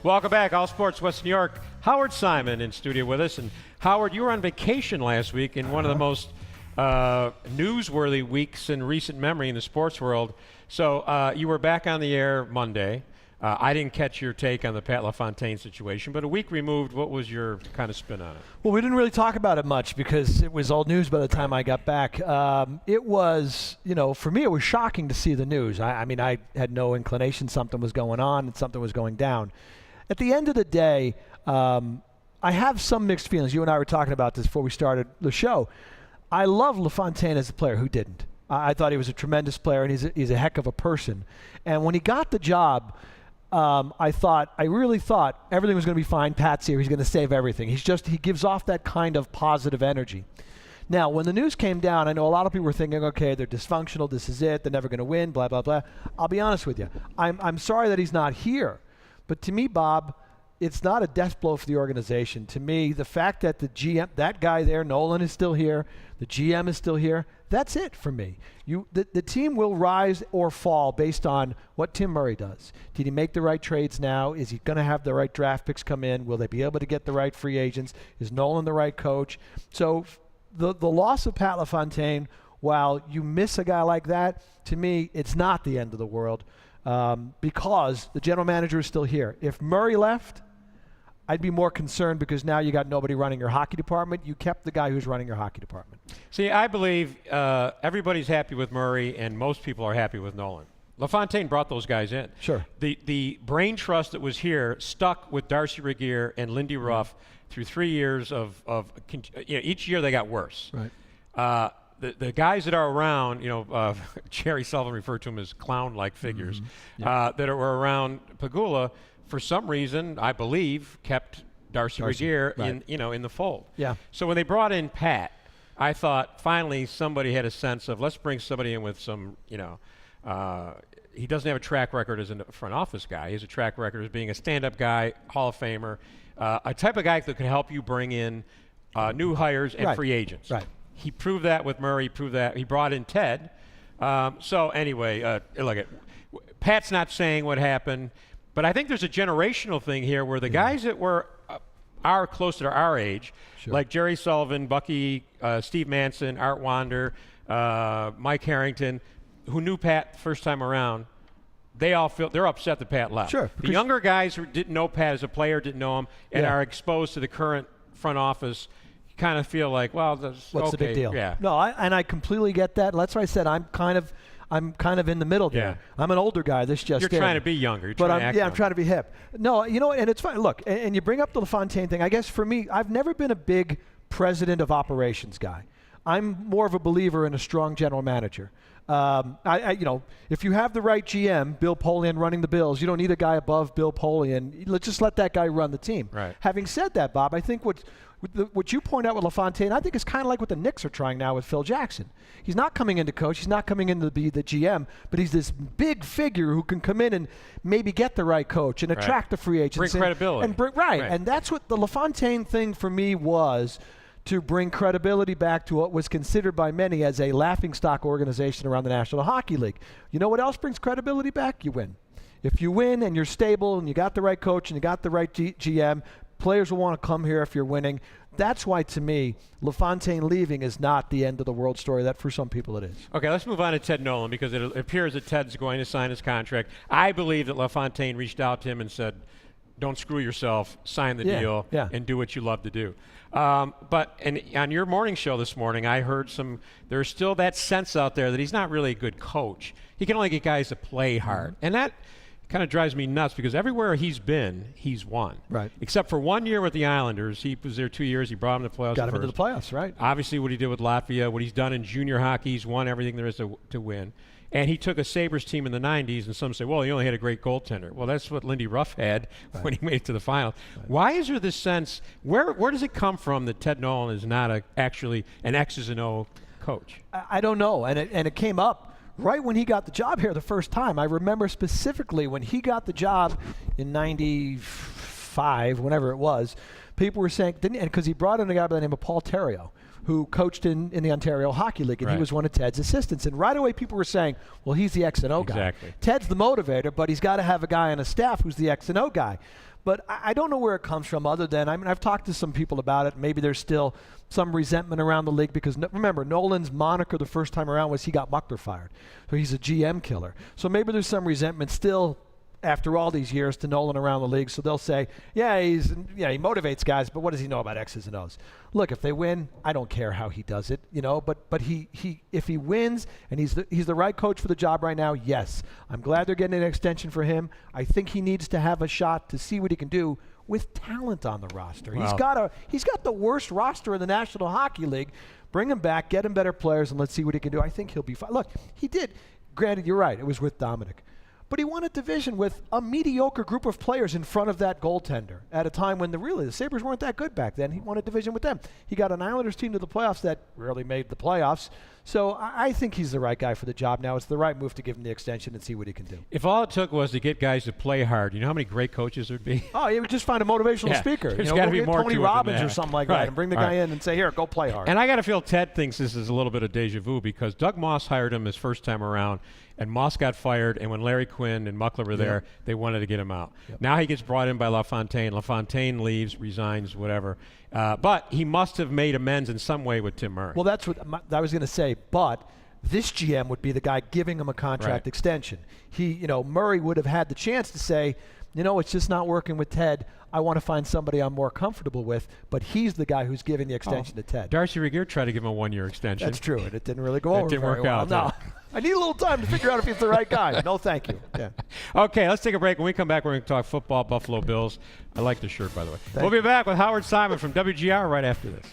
Welcome back, All Sports West New York. Howard Simon in studio with us. And Howard, you were on vacation last week in one of the most newsworthy weeks in recent memory in the sports world. So you were back on the air Monday. I didn't catch your take on the Pat LaFontaine situation, but a week removed, what was your kind of spin on it? Well, we didn't really talk about it much because it was old news by the time I got back. It was, for me, it was shocking to see the news. I mean, I had no inclination something was going on and something was going down. At the end of the day, I have some mixed feelings. You and I were talking about this before we started the show. I love LaFontaine as a player. Who didn't? I thought he was a tremendous player, and he's a heck of a person. And when he got the job, I really thought everything was going to be fine. Pat's here. He's going to save everything. He gives off that kind of positive energy. Now, when the news came down, I know a lot of people were thinking, okay, they're dysfunctional. This is it. They're never going to win, blah, blah, blah. I'll be honest with you. I'm sorry that he's not here. But to me, Bob, it's not a death blow for the organization. To me, the fact that the GM, that guy there, Nolan, is still here, the GM is still here, that's it for me. The team will rise or fall based on what Tim Murray does. Did he make the right trades now? Is he going to have the right draft picks come in? Will they be able to get the right free agents? Is Nolan the right coach? So the loss of Pat LaFontaine, while you miss a guy like that, to me, it's not the end of the world because the general manager is still here. If Murray left, I'd be more concerned because now you got nobody running your hockey department. You kept the guy who's running your hockey department. See, I believe everybody's happy with Murray, and most people are happy with Nolan. LaFontaine brought those guys in. Sure. The brain trust that was here stuck with Darcy Regier and Lindy Ruff through 3 years of each year they got worse. Right. The guys that are around, Jerry Sullivan referred to them as clown-like figures, that were around Pegula, for some reason, I believe, kept Darcy Regier in the fold. Yeah. So when they brought in Pat, I thought finally somebody had a sense of let's bring somebody in with some, he doesn't have a track record as a front office guy. He has a track record as being a stand-up guy, Hall of Famer, a type of guy that could help you bring in new hires and free agents. Right. He proved that with Murray. He proved that. He brought in Ted. So anyway, look, Pat's not saying what happened. But I think there's a generational thing here where the guys that are closer to our age, like Jerry Sullivan, Bucky, Steve Manson, Art Wander, Mike Harrington, who knew Pat the first time around, they all feel they're upset that Pat left. Sure. The younger guys who didn't know Pat as a player, didn't know him, and are exposed to the current front office, kind of feel like, well, what's the big deal? Yeah. No, I completely get that. That's why I said I'm kind of in the middle there. Yeah. I'm an older guy. You're trying to be younger. I'm trying to be hip. No, and it's fine. Look, and you bring up the LaFontaine thing. I guess for me, I've never been a big president of operations guy. I'm more of a believer in a strong general manager. If you have the right GM, Bill Polian running the Bills, you don't need a guy above Bill Polian. Let's just let that guy run the team. Right. Having said that, Bob, I think what you point out with LaFontaine, I think is kind of like what the Knicks are trying now with Phil Jackson. He's not coming in to coach. He's not coming in to be the GM, but he's this big figure who can come in and maybe get the right coach and attract the free agents. Bring credibility. And that's what the LaFontaine thing for me was, to bring credibility back to what was considered by many as a laughingstock organization around the National Hockey League. You know what else brings credibility back? You win. If you win and you're stable and you got the right coach and you got the right GM, players will want to come here if you're winning. That's why, to me, LaFontaine leaving is not the end of the world story. That for some people it is. Okay, let's move on to Ted Nolan because it appears that Ted's going to sign his contract. I believe that LaFontaine reached out to him and said, don't screw yourself, sign the deal, and do what you love to do. But on your morning show this morning, I heard there's still that sense out there that he's not really a good coach. He can only get guys to play hard. And that kind of drives me nuts because everywhere he's been, he's won. Right. Except for 1 year with the Islanders. He was there 2 years. He brought him to the playoffs. Got him into the playoffs, right. Obviously what he did with Latvia, what he's done in junior hockey, he's won everything there is to win. And he took a Sabres team in the 90s, and some say, well, he only had a great goaltender. Well, that's what Lindy Ruff had when he made it to the final. Right. Why is there this sense, where does it come from that Ted Nolan is not actually an X's and O coach? I don't know, and it came up right when he got the job here the first time. I remember specifically when he got the job in 95, whenever it was, people were saying, because he brought in a guy by the name of Paul Theriault, who coached in the Ontario Hockey League, and he was one of Ted's assistants. And right away people were saying, well, he's the X and O guy. Exactly. Ted's the motivator, but he's got to have a guy on his staff who's the X and O guy. But I don't know where it comes from other than, I mean, I've talked to some people about it. Maybe there's still some resentment around the league because, remember, Nolan's moniker the first time around was he got Muckler fired. So he's a GM killer. So maybe there's some resentment still after all these years to Nolan around the league. So they'll say, he motivates guys, but what does he know about X's and O's? Look, if they win, I don't care how he does it, but he if he wins and he's the right coach for the job right now, yes. I'm glad they're getting an extension for him. I think he needs to have a shot to see what he can do with talent on the roster. Wow. He's got the worst roster in the National Hockey League. Bring him back, get him better players, and let's see what he can do. I think he'll be fine. Look, he did. Granted, you're right. It was with Dominic. But he won a division with a mediocre group of players in front of that goaltender at a time when the Sabres weren't that good back then. He won a division with them. He got an Islanders team to the playoffs that rarely made the playoffs. So I think he's the right guy for the job now. It's the right move to give him the extension and see what he can do. If all it took was to get guys to play hard, you know how many great coaches there'd be? Oh, you would just find a motivational speaker. There's got to be more Tony to Robbins it than or that. something like Right. that and bring the guy in and say, here, go play hard. And I got to feel Ted thinks this is a little bit of deja vu because Doug Moss hired him his first time around, and Moss got fired, and when Larry Quinn and Muckler were there, they wanted to get him out. Now he gets brought in by LaFontaine. LaFontaine leaves, resigns, whatever. But he must have made amends in some way with Tim Murray. Well, that's what I was going to say, but this GM would be the guy giving him a contract extension. Murray would have had the chance to say, it's just not working with Ted. I want to find somebody I'm more comfortable with, but he's the guy who's giving the extension to Ted. Darcy Regier tried to give him a one-year extension. That's true, and it didn't really go over didn't very work well. out. No. I need a little time to figure out if he's the right guy. No, thank you. Yeah. Okay, let's take a break. When we come back, we're going to talk football, Buffalo Bills. I like the shirt, by the way. We'll be back with Howard Simon from WGR right after this.